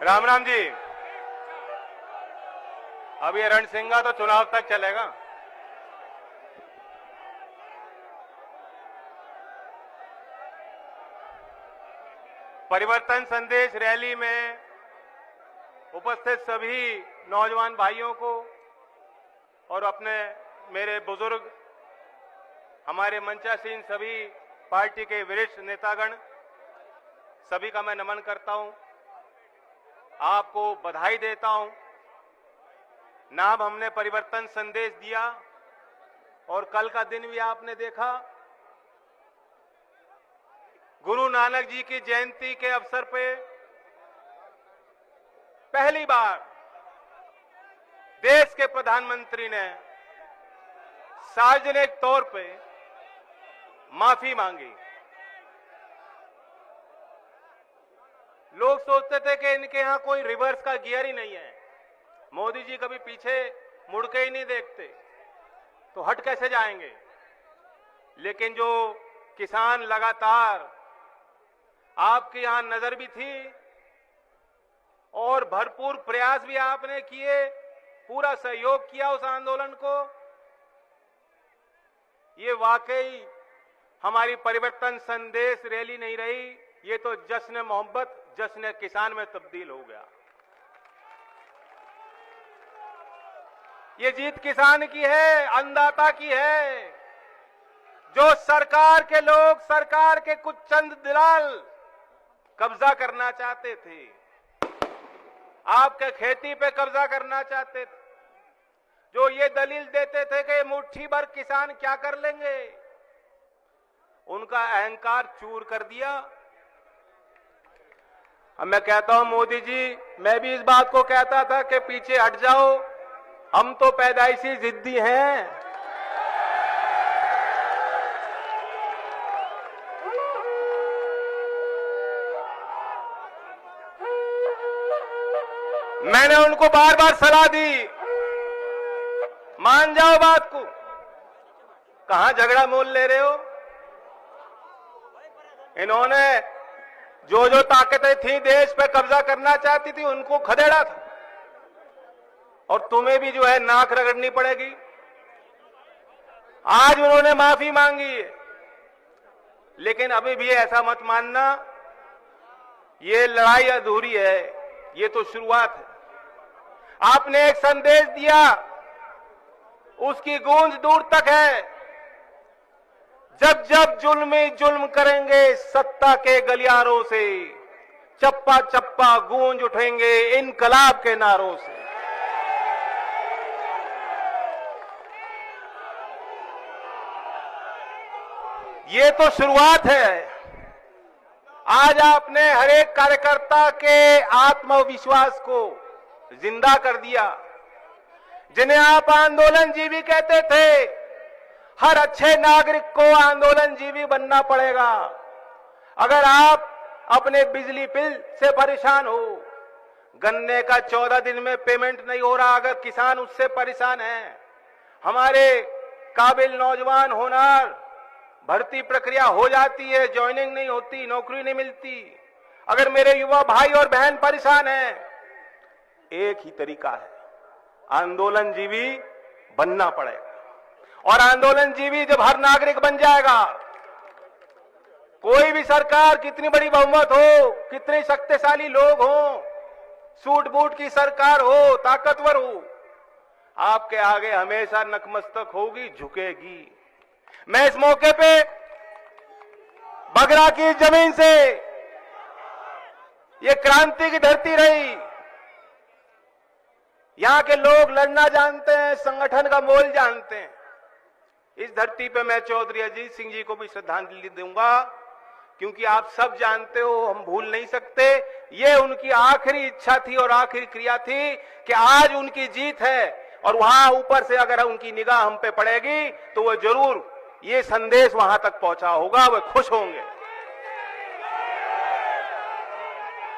राम राम जी। अब ये रणसिंगा तो चुनाव तक चलेगा। परिवर्तन संदेश रैली में उपस्थित सभी नौजवान भाइयों को और अपने मेरे बुजुर्ग, हमारे मंचासीन सभी पार्टी के वरिष्ठ नेतागण, सभी का मैं नमन करता हूं, आपको बधाई देता हूं। नाम हमने परिवर्तन संदेश दिया और कल का दिन भी आपने देखा। गुरु नानक जी की जयंती के अवसर पे पहली बार देश के प्रधानमंत्री ने सार्वजनिक तौर पे माफी मांगी। लोग सोचते थे कि इनके यहां कोई रिवर्स का गियर ही नहीं है, मोदी जी कभी पीछे मुड़ के ही नहीं देखते, तो हट कैसे जाएंगे। लेकिन जो किसान लगातार आपके यहां नजर भी थी और भरपूर प्रयास भी आपने किए, पूरा सहयोग किया उस आंदोलन को, ये वाकई हमारी परिवर्तन संदेश रैली नहीं रही, ये तो जश्न मोहब्बत, जश्न किसान में तब्दील हो गया। ये जीत किसान की है, अन्नदाता की है। जो सरकार के लोग, सरकार के कुछ चंद दलाल कब्जा करना चाहते थे, आपके खेती पे कब्जा करना चाहते थे, जो ये दलील देते थे कि मुट्ठी भर किसान क्या कर लेंगे, उनका अहंकार चूर कर दिया। अब मैं कहता हूं मोदी जी, मैं भी इस बात को कहता था कि पीछे हट जाओ, हम तो पैदाइशी जिद्दी हैं। मैंने उनको बार बार सलाह दी, मान जाओ बात को, कहां झगड़ा मोल ले रहे हो। इन्होंने जो जो ताकतें थी देश पे कब्जा करना चाहती थी, उनको खदेड़ा था, और तुम्हें भी जो है नाक रगड़नी पड़ेगी। आज उन्होंने माफी मांगी है, लेकिन अभी भी ऐसा मत मानना ये लड़ाई अधूरी है, ये तो शुरुआत है। आपने एक संदेश दिया, उसकी गूंज दूर तक है। जब जब जुल्मी जुल्म करेंगे सत्ता के गलियारों से, चप्पा चप्पा गूंज उठेंगे इनकलाब के नारों से। ये तो शुरुआत है। आज आपने हर एक कार्यकर्ता के आत्मविश्वास को जिंदा कर दिया, जिन्हें आप आंदोलन जीवी कहते थे। हर अच्छे नागरिक को आंदोलन जीवी बनना पड़ेगा। अगर आप अपने बिजली बिल से परेशान हो, गन्ने का 14 दिन में पेमेंट नहीं हो रहा, अगर किसान उससे परेशान है, हमारे काबिल नौजवान होनार भर्ती प्रक्रिया हो जाती है, ज्वाइनिंग नहीं होती, नौकरी नहीं मिलती, अगर मेरे युवा भाई और बहन परेशान हैं, एक ही तरीका है, आंदोलन जीवी बनना पड़ेगा। और आंदोलन जीवी जब हर नागरिक बन जाएगा, कोई भी सरकार कितनी बड़ी बहुमत हो, कितने शक्तिशाली लोग हो, सूट बूट की सरकार हो, ताकतवर हो, आपके आगे हमेशा नतमस्तक होगी, झुकेगी। मैं इस मौके पे बगरा की जमीन से, ये क्रांति की धरती रही, यहां के लोग लड़ना जानते हैं, संगठन का मोल जानते हैं। इस धरती पे मैं चौधरी अजीत सिंह जी को भी श्रद्धांजलि दूंगा, क्योंकि आप सब जानते हो, हम भूल नहीं सकते, ये उनकी आखिरी इच्छा थी और आखिरी क्रिया थी कि आज उनकी जीत है, और वहां ऊपर से अगर उनकी निगाह हम पे पड़ेगी तो वो जरूर ये संदेश वहां तक पहुंचा होगा, वे खुश होंगे।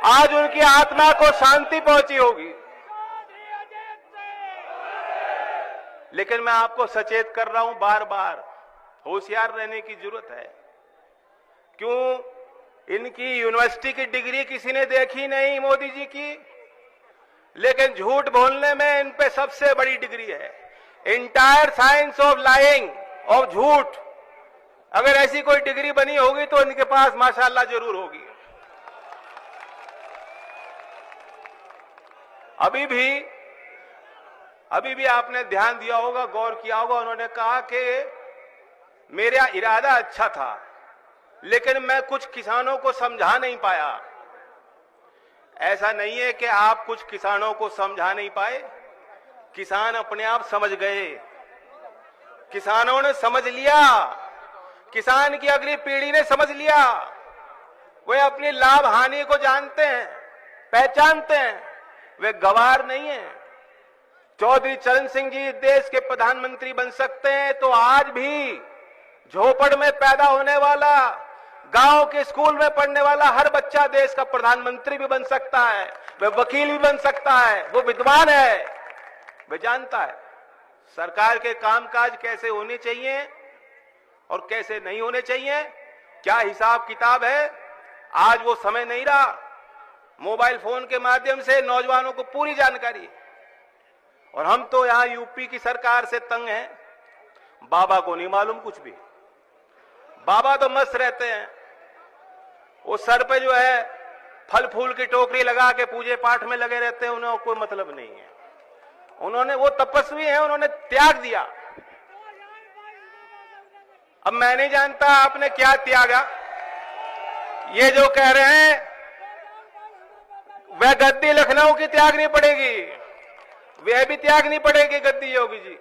आज उनकी आत्मा को शांति पहुंची होगी। लेकिन मैं आपको सचेत कर रहा हूं, बार बार होशियार रहने की जरूरत है। क्यों? इनकी यूनिवर्सिटी की डिग्री किसी ने देखी नहीं मोदी जी की। लेकिन झूठ बोलने में इन पे सबसे बड़ी डिग्री है। Entire science of lying, of झूठ, अगर ऐसी कोई डिग्री बनी होगी तो इनके पास माशाअल्लाह जरूर होगी। अभी भी आपने ध्यान दिया होगा, गौर किया होगा, उन्होंने कहा कि मेरा इरादा अच्छा था लेकिन मैं कुछ किसानों को समझा नहीं पाया। ऐसा नहीं है कि आप कुछ किसानों को समझा नहीं पाए, किसान अपने आप समझ गए। किसानों ने समझ लिया, किसान की अगली पीढ़ी ने समझ लिया। वे अपनी लाभ हानि को जानते हैं, पहचानते हैं, वे गवार नहीं है। चौधरी चरण सिंह जी देश के प्रधानमंत्री बन सकते हैं तो आज भी झोपड़ में पैदा होने वाला, गांव के स्कूल में पढ़ने वाला हर बच्चा देश का प्रधानमंत्री भी बन सकता है, वह वकील भी बन सकता है, वो विद्वान है, वह जानता है सरकार के कामकाज कैसे होने चाहिए और कैसे नहीं होने चाहिए, क्या हिसाब किताब है। आज वो समय नहीं रहा, मोबाइल फोन के माध्यम से नौजवानों को पूरी जानकारी। और हम तो यहां यूपी की सरकार से तंग हैं, बाबा को नहीं मालूम कुछ भी। बाबा तो मस्त रहते हैं, वो सर पे जो है फल फूल की टोकरी लगा के पूजे पाठ में लगे रहते हैं, उन्हें कोई मतलब नहीं है। उन्होंने, वो तपस्वी हैं, उन्होंने त्याग दिया। अब मैं नहीं जानता आपने क्या त्यागा। ये जो कह रहे हैं वह गद्दी लखनऊ की त्यागनी पड़ेगी, वह भी त्यागनी पड़ेगी गद्दी योगी जी।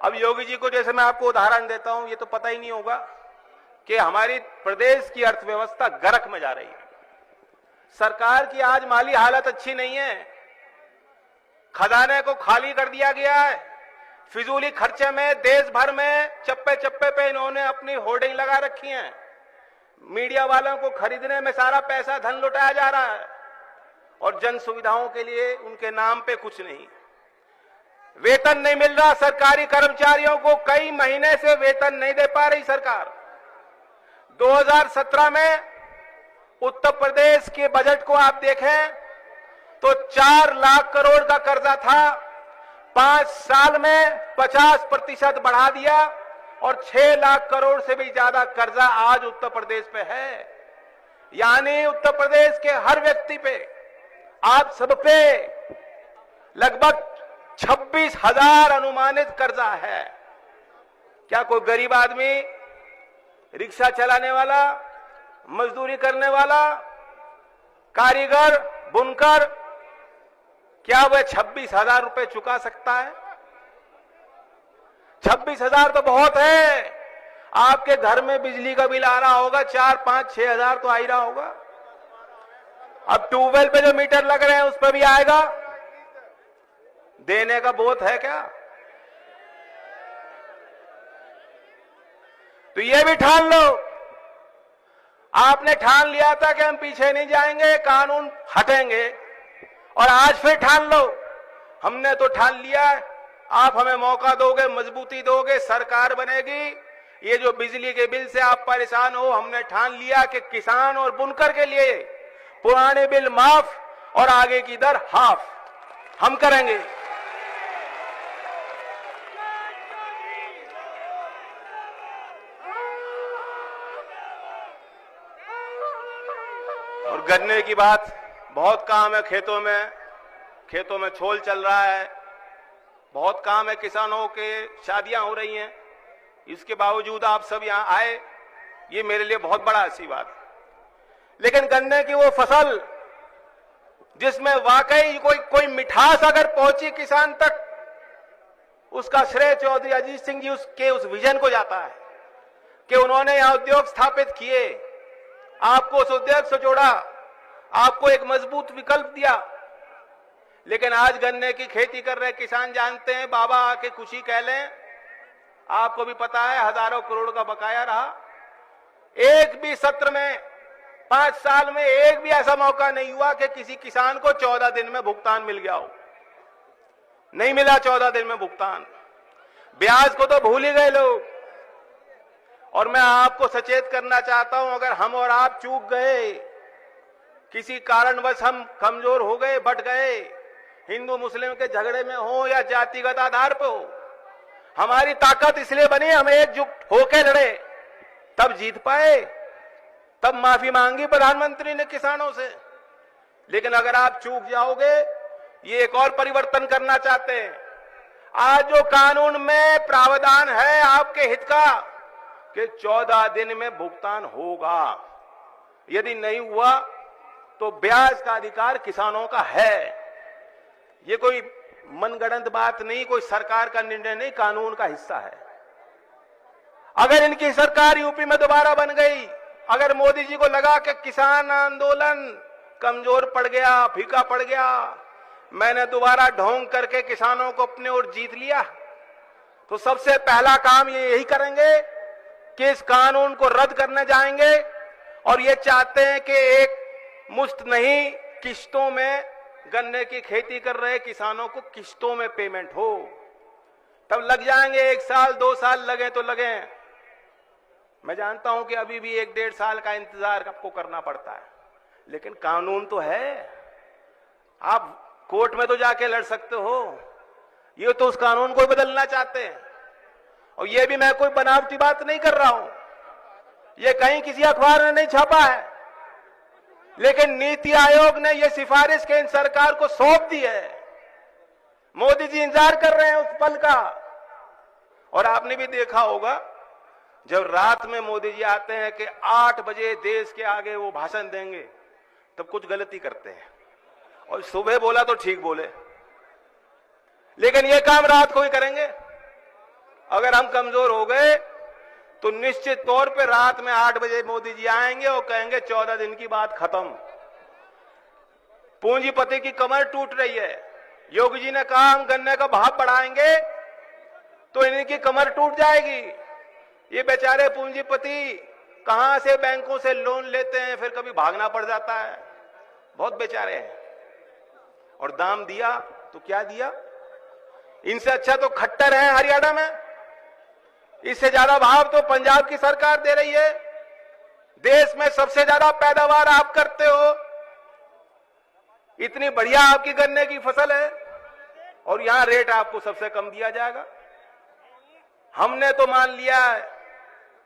अब योगी जी को जैसे मैं आपको उदाहरण देता हूं, ये तो पता ही नहीं होगा कि हमारी प्रदेश की अर्थव्यवस्था गर्क में जा रही है। सरकार की आज माली हालत अच्छी नहीं है, खजाने को खाली कर दिया गया है। फिजूली खर्चे में देश भर में चप्पे चप्पे पे इन्होंने अपनी होर्डिंग लगा रखी है। मीडिया वालों को खरीदने में सारा पैसा, धन लुटाया जा रहा है और जन सुविधाओं के लिए उनके नाम पे कुछ नहीं। वेतन नहीं मिल रहा सरकारी कर्मचारियों को, कई महीने से वेतन नहीं दे पा रही सरकार। 2017 में उत्तर प्रदेश के बजट को आप देखें तो 4 लाख करोड़ का कर्जा था, 5 साल में 50% बढ़ा दिया और 6 लाख करोड़ से भी ज्यादा कर्जा आज उत्तर प्रदेश पे है। यानी उत्तर प्रदेश के हर व्यक्ति पे, आप सब पे लगभग 26,000 अनुमानित कर्जा है। क्या कोई गरीब आदमी, रिक्शा चलाने वाला, मजदूरी करने वाला, कारीगर, बुनकर, क्या वह 26,000 रुपए चुका सकता है? 26,000 तो बहुत है। आपके घर में बिजली का बिल आ रहा होगा 4, 5, 6 हजार तो आ ही रहा होगा। अब ट्यूबवेल पे जो मीटर लग रहे हैं उस पर भी आएगा। देने का बोध है क्या? तो ये भी ठान लो। आपने ठान लिया था कि हम पीछे नहीं जाएंगे, कानून हटेंगे, और आज फिर ठान लो। हमने तो ठान लिया है, आप हमें मौका दोगे, मजबूती दोगे, सरकार बनेगी। ये जो बिजली के बिल से आप परेशान हो, हमने ठान लिया कि किसान और बुनकर के लिए पुराने बिल माफ और आगे की दर हाफ हम करेंगे। और गन्ने की बात, बहुत काम है खेतों में छोल चल रहा है, बहुत काम है, किसानों के शादियां हो रही हैं। इसके बावजूद आप सब यहां आए, ये मेरे लिए बहुत बड़ा आशीर्वाद। लेकिन गन्ने की वो फसल जिसमें वाकई कोई मिठास अगर पहुंची किसान तक, उसका श्रेय चौधरी अजीत सिंह जी उसके उस विजन को जाता है कि उन्होंने यहां उद्योग स्थापित किए, आपको उस उद्योग से जोड़ा, आपको एक मजबूत विकल्प दिया। लेकिन आज गन्ने की खेती कर रहे किसान जानते हैं, बाबा आके कुछ ही कह लें, आपको भी पता है हजारों करोड़ का बकाया रहा। एक भी सत्र में 5 साल में एक भी ऐसा मौका नहीं हुआ कि किसी किसान को 14 दिन में भुगतान मिल गया हो। नहीं मिला 14 दिन में भुगतान। ब्याज को तो भूल ही गए लोग। और मैं आपको सचेत करना चाहता हूं, अगर हम और आप चूक गए किसी कारणवश हम कमजोर हो गए, बट गए, हिंदू मुस्लिम के झगड़े में हो या जातिगत आधार पर हो, हमारी ताकत इसलिए बनी हम एकजुट होकर लड़े, तब जीत पाए, तब माफी मांगी प्रधानमंत्री ने किसानों से। लेकिन अगर आप चूक जाओगे, ये एक और परिवर्तन करना चाहते हैं। आज जो कानून में प्रावधान है आपके हित का कि 14 दिन में भुगतान होगा, यदि नहीं हुआ तो ब्याज का अधिकार किसानों का है। ये कोई मनगढ़ंत बात नहीं, कोई सरकार का निर्णय नहीं, कानून का हिस्सा है। अगर इनकी सरकार यूपी में दोबारा बन गई, अगर मोदी जी को लगा कि किसान आंदोलन कमजोर पड़ गया, फीका पड़ गया, मैंने दोबारा ढोंग करके किसानों को अपने ओर जीत लिया, तो सबसे पहला काम ये यही करेंगे कि इस कानून को रद्द करने जाएंगे। और ये चाहते हैं कि एक मुश्त नहीं, किश्तों में गन्ने की खेती कर रहे किसानों को किश्तों में पेमेंट हो। तब लग जाएंगे 1 साल 2 साल, लगे तो लगे। मैं जानता हूं कि अभी भी 1-1.5 साल का इंतजार आपको करना पड़ता है, लेकिन कानून तो है। आप कोर्ट में तो जाके लड़ सकते हो। ये तो उस कानून को बदलना चाहते हैं। और ये भी मैं कोई बनावटी बात नहीं कर रहा हूं, ये कहीं किसी अखबार ने नहीं छापा है, लेकिन नीति आयोग ने यह सिफारिश केंद्र सरकार को सौंप दी है। मोदी जी इंतजार कर रहे हैं उस पल का। और आपने भी देखा होगा, जब रात में मोदी जी आते हैं कि 8 बजे देश के आगे वो भाषण देंगे, तब कुछ गलती करते हैं, और सुबह बोला तो ठीक बोले, लेकिन ये काम रात को ही करेंगे। अगर हम कमजोर हो गए तो निश्चित तौर पे रात में 8 बजे मोदी जी आएंगे और कहेंगे 14 दिन की बात खत्म। पूंजीपति की कमर टूट रही है। योगी जी ने कहा हम गन्ने का भाव बढ़ाएंगे तो इनकी कमर टूट जाएगी। ये बेचारे पूंजीपति कहां से बैंकों से लोन लेते हैं, फिर कभी भागना पड़ जाता है, बहुत बेचारे हैं। और दाम दिया तो क्या दिया, इनसे अच्छा तो खट्टर है हरियाणा में, इससे ज्यादा भाव तो पंजाब की सरकार दे रही है। देश में सबसे ज्यादा पैदावार आप करते हो, इतनी बढ़िया आपकी गन्ने की फसल है, और यहां रेट आपको सबसे कम दिया जाएगा। हमने तो मान लिया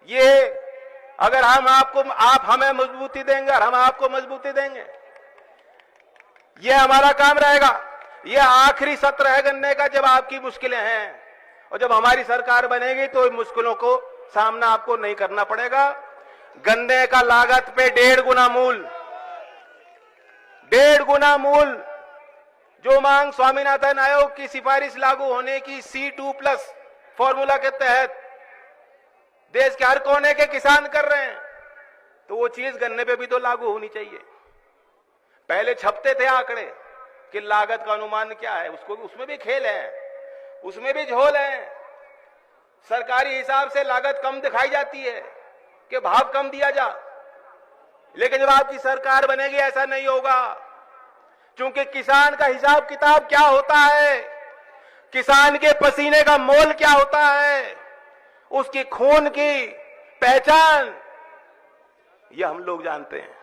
ये, अगर आप हमें मजबूती देंगे और हम आपको मजबूती देंगे, ये हमारा काम रहेगा। ये आखिरी सत्र है गन्ने का, जब आपकी मुश्किलें हैं, और जब हमारी सरकार बनेगी तो इन मुश्किलों को सामना आपको नहीं करना पड़ेगा। गन्ने का लागत पे 1.5 गुना मूल, 1.5 गुना मूल जो मांग स्वामीनाथन आयोग की सिफारिश लागू होने की C2+ फॉर्मूला के तहत देश के हर कोने के किसान कर रहे हैं, तो वो चीज गन्ने पे भी तो लागू होनी चाहिए। पहले छपते थे आंकड़े कि लागत का अनुमान क्या है, उसमें भी खेल है, उसमें भी झोल है। सरकारी हिसाब से लागत कम दिखाई जाती है कि भाव कम दिया जा, लेकिन जब आपकी सरकार बनेगी ऐसा नहीं होगा, क्योंकि किसान का हिसाब किताब क्या होता है, किसान के पसीने का मोल क्या होता है, उसकी खून की पहचान, ये हम लोग जानते हैं,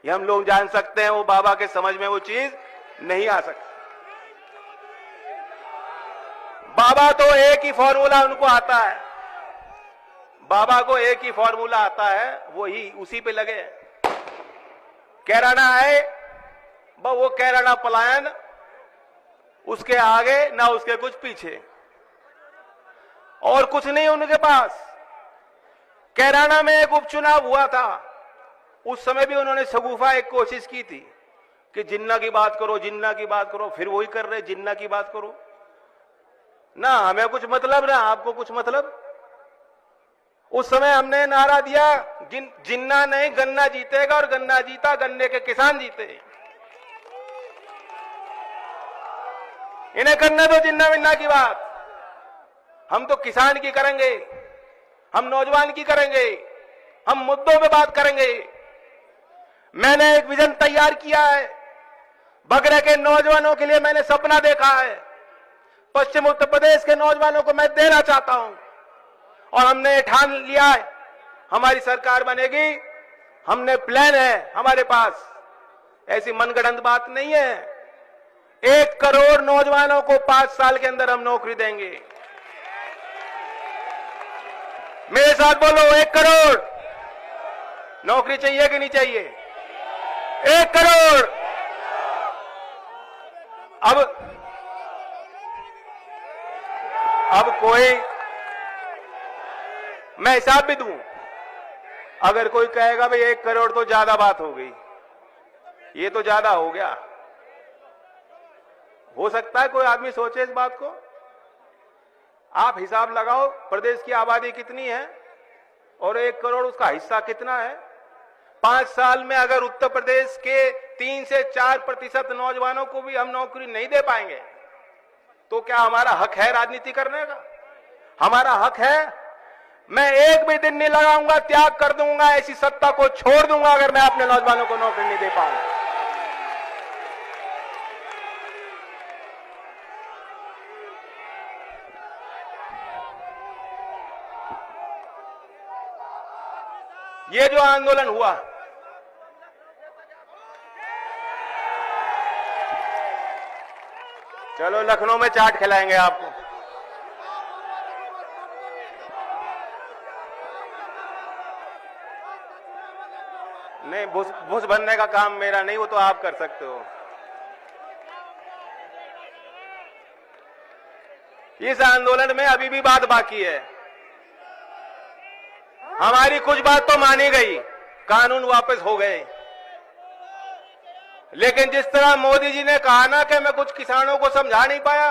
ये हम लोग जान सकते हैं। वो बाबा के समझ में वो चीज नहीं आ सकती। बाबा तो एक ही फॉर्मूला उनको आता है, बाबा को एक ही फॉर्मूला आता है, वही उसी पे लगे। कैराना है, वो कैराना पलायन, उसके आगे ना उसके कुछ पीछे, और कुछ नहीं उनके पास। कैराना में एक उपचुनाव हुआ था, उस समय भी उन्होंने शगुफा एक कोशिश की थी कि जिन्ना की बात करो, जिन्ना की बात करो, फिर वही कर रहे जिन्ना की बात करो। ना हमें कुछ मतलब, ना आपको कुछ मतलब। उस समय हमने नारा दिया जिन्ना नहीं गन्ना जीतेगा, और गन्ना जीता, गन्ने के किसान जीते। इन्हें करने दो जिन्ना विन्ना की बात, हम तो किसान की करेंगे, हम नौजवान की करेंगे, हम मुद्दों पे बात करेंगे। मैंने एक विजन तैयार किया है, बगरे के नौजवानों के लिए मैंने सपना देखा है, पश्चिम उत्तर प्रदेश के नौजवानों को मैं देना चाहता हूं, और हमने ठान लिया है हमारी सरकार बनेगी, हमने प्लान है हमारे पास, ऐसी मनगढ़ंत बात नहीं है। 1 करोड़ नौजवानों को 5 साल के अंदर हम नौकरी देंगे। मेरे साथ बोलो, 1 करोड़ नौकरी चाहिए कि नहीं चाहिए? 1 करोड़। अब कोई, मैं हिसाब भी दूं, अगर कोई कहेगा भाई 1 करोड़ तो ज्यादा बात हो गई, ये तो ज्यादा हो गया, हो सकता है कोई आदमी सोचे इस बात को। आप हिसाब लगाओ, प्रदेश की आबादी कितनी है और 1 करोड़ उसका हिस्सा कितना है। 5 साल में अगर उत्तर प्रदेश के 3 से 4% नौजवानों को भी हम नौकरी नहीं दे पाएंगे तो क्या हमारा हक है राजनीति करने का? हमारा हक है। मैं एक भी दिन नहीं लगाऊंगा, त्याग कर दूंगा, ऐसी सत्ता को छोड़ दूंगा अगर मैं अपने नौजवानों को नौकरी नहीं दे पाऊंगा। ये जो आंदोलन हुआ, चलो लखनऊ में चाट खिलाएंगे आपको। नहीं, भूस भरने का काम मेरा नहीं, वो तो आप कर सकते हो। इस आंदोलन में अभी भी बात बाकी है। हमारी कुछ बात तो मानी गई, कानून वापस हो गए, लेकिन जिस तरह मोदी जी ने कहा ना कि मैं कुछ किसानों को समझा नहीं पाया,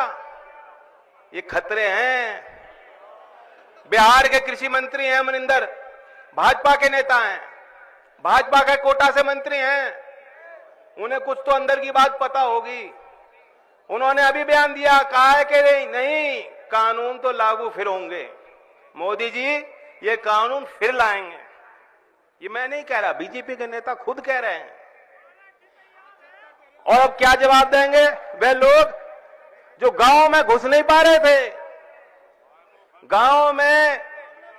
ये खतरे हैं। बिहार के कृषि मंत्री हैं मनिंदर, भाजपा के नेता हैं, भाजपा के कोटा से मंत्री हैं, उन्हें कुछ तो अंदर की बात पता होगी। उन्होंने अभी बयान दिया, कहा है कि नहीं, कानून तो लागू फिर होंगे। मोदी जी ये कानून फिर लाएंगे। ये मैं नहीं कह रहा, बीजेपी के नेता खुद कह रहे हैं। और अब क्या जवाब देंगे वे लोग जो गांव में घुस नहीं पा रहे थे? गांव में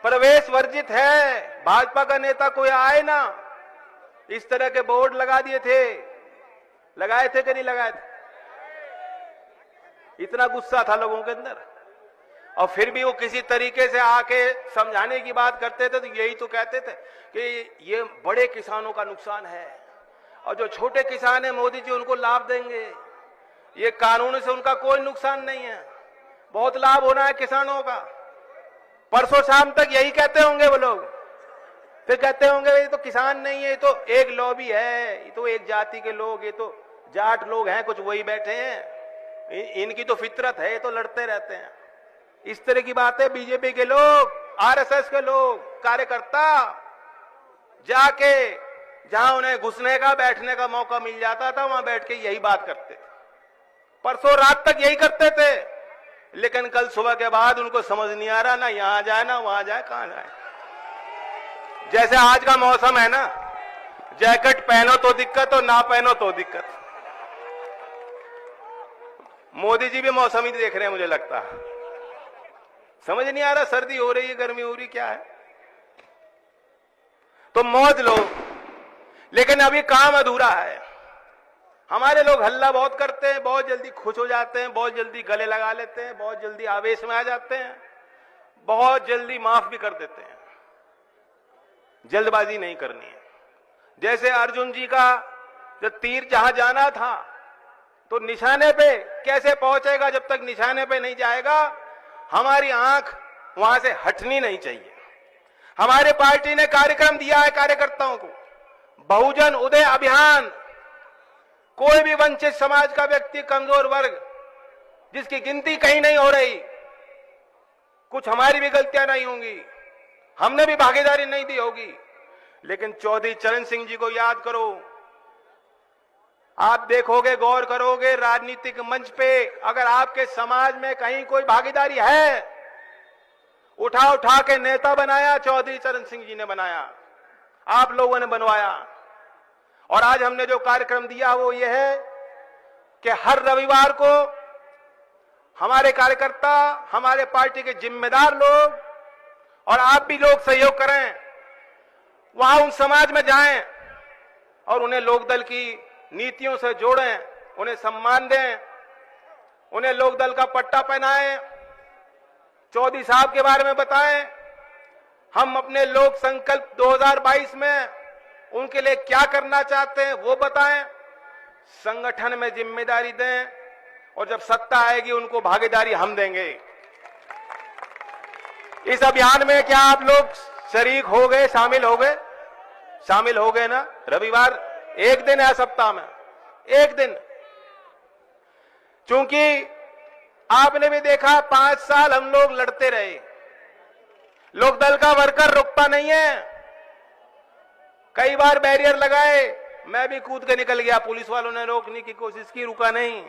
प्रवेश वर्जित है, भाजपा का नेता कोई आए ना, इस तरह के बोर्ड लगा दिए थे, लगाए थे कि नहीं लगाए थे? इतना गुस्सा था लोगों के अंदर, और फिर भी वो किसी तरीके से आके समझाने की बात करते थे तो यही तो कहते थे कि ये बड़े किसानों का नुकसान है और जो छोटे किसान है मोदी जी उनको लाभ देंगे। ये कानून से उनका कोई नुकसान नहीं है, बहुत लाभ होना है किसानों का। परसों शाम तक यही कहते होंगे वो लोग, फिर कहते होंगे ये तो किसान नहीं है, ये तो एक लॉबी है, ये तो एक जाति के लोग, ये तो जाट लोग हैं, कुछ वही बैठे हैं, इनकी तो फितरत है, ये तो लड़ते रहते हैं। इस तरह की बातें बीजेपी के लोग, आरएसएस के लोग, कार्यकर्ता जाके जहां उन्हें घुसने का, बैठने का मौका मिल जाता था वहां बैठ के यही बात करते थे। परसों रात तक यही करते थे, लेकिन कल सुबह के बाद उनको समझ नहीं आ रहा, ना यहां जाए ना वहां जाए, कहां जाए। जैसे आज का मौसम है ना, जैकेट पहनो तो दिक्कत और ना पहनो तो दिक्कत। मोदी जी भी मौसम ही देख रहे हैं मुझे लगता है, समझ नहीं आ रहा सर्दी हो रही है, गर्मी हो रही, क्या है। तो मौज लो, लेकिन अभी काम अधूरा है। हमारे लोग हल्ला बहुत करते हैं, बहुत जल्दी खुश हो जाते हैं, बहुत जल्दी गले लगा लेते हैं, बहुत जल्दी आवेश में आ जाते हैं, बहुत जल्दी माफ भी कर देते हैं। जल्दबाजी नहीं करनी है। जैसे अर्जुन जी का जो तीर जहां जाना था तो निशाने पे कैसे पहुंचेगा, जब तक निशाने पे नहीं जाएगा हमारी आंख वहां से हटनी नहीं चाहिए। हमारे पार्टी ने कार्यक्रम दिया है कार्यकर्ताओं को, बहुजन उदय अभियान। कोई भी वंचित समाज का व्यक्ति, कमजोर वर्ग जिसकी गिनती कहीं नहीं हो रही, कुछ हमारी भी गलतियां नहीं होंगी, हमने भी भागीदारी नहीं दी होगी, लेकिन चौधरी चरण सिंह जी को याद करो। आप देखोगे, गौर करोगे, राजनीतिक मंच पे अगर आपके समाज में कहीं कोई भागीदारी है, उठा उठा के नेता बनाया चौधरी चरण सिंह जी ने बनाया, आप लोगों ने बनवाया। और आज हमने जो कार्यक्रम दिया वो ये है कि हर रविवार को हमारे कार्यकर्ता, हमारे पार्टी के जिम्मेदार लोग और आप भी लोग सहयोग करें, वहां उन समाज में जाएं और उन्हें लोकदल की नीतियों से जोड़ें, उन्हें सम्मान दें, उन्हें लोकदल का पट्टा पहनाएं, चौधरी साहब के बारे में बताएं। हम अपने लोक संकल्प 2022 में उनके लिए क्या करना चाहते हैं वो बताएं, संगठन में जिम्मेदारी दें और जब सत्ता आएगी उनको भागीदारी हम देंगे। इस अभियान में क्या आप लोग शरीक हो गए, शामिल हो गए? शामिल हो गए ना? रविवार एक दिन है सप्ताह में, एक दिन। क्योंकि आपने भी देखा 5 साल हम लोग लड़ते रहे, लोकदल का वर्कर रुकता नहीं है। कई बार बैरियर लगाए, मैं भी कूद के निकल गया, पुलिस वालों ने रोकने की कोशिश की, रुका नहीं।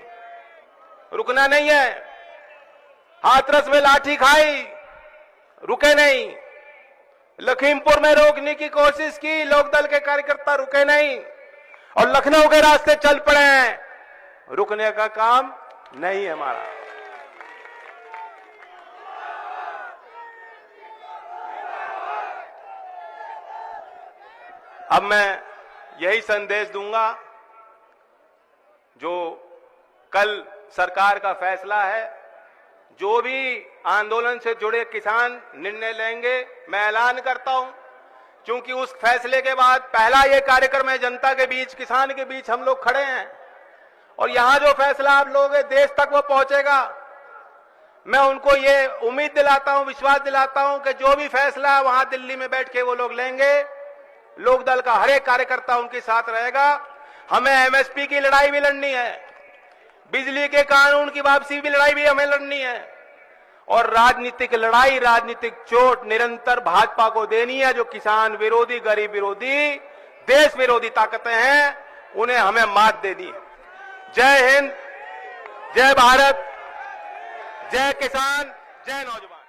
रुकना नहीं है। हाथरस में लाठी खाई, रुके नहीं। लखीमपुर में रोकने की कोशिश की, लोकदल के कार्यकर्ता रुके नहीं और लखनऊ के रास्ते चल पड़े हैं। रुकने का काम नहीं है हमारा। अब मैं यही संदेश दूंगा, जो कल सरकार का फैसला है, जो भी आंदोलन से जुड़े किसान निर्णय लेंगे, मैं ऐलान करता हूं, क्योंकि उस फैसले के बाद पहला ये कार्यक्रम है जनता के बीच, किसान के बीच हम लोग खड़े हैं और यहां जो फैसला आप लोगे देश तक वो पहुंचेगा। मैं उनको ये उम्मीद दिलाता हूं, विश्वास दिलाता हूं कि जो भी फैसला वहां दिल्ली में बैठ के वो लोग लेंगे, लोकदल का हर एक कार्यकर्ता उनके साथ रहेगा। हमें एमएसपी की लड़ाई भी लड़नी है, बिजली के कानून की वापसी की लड़ाई भी हमें लड़नी है और राजनीतिक लड़ाई, राजनीतिक चोट निरंतर भाजपा को देनी है। जो किसान विरोधी, गरीब विरोधी, देश विरोधी ताकतें हैं, उन्हें हमें मात देनी है। जय हिंद, जय भारत, जय किसान, जय नौजवान।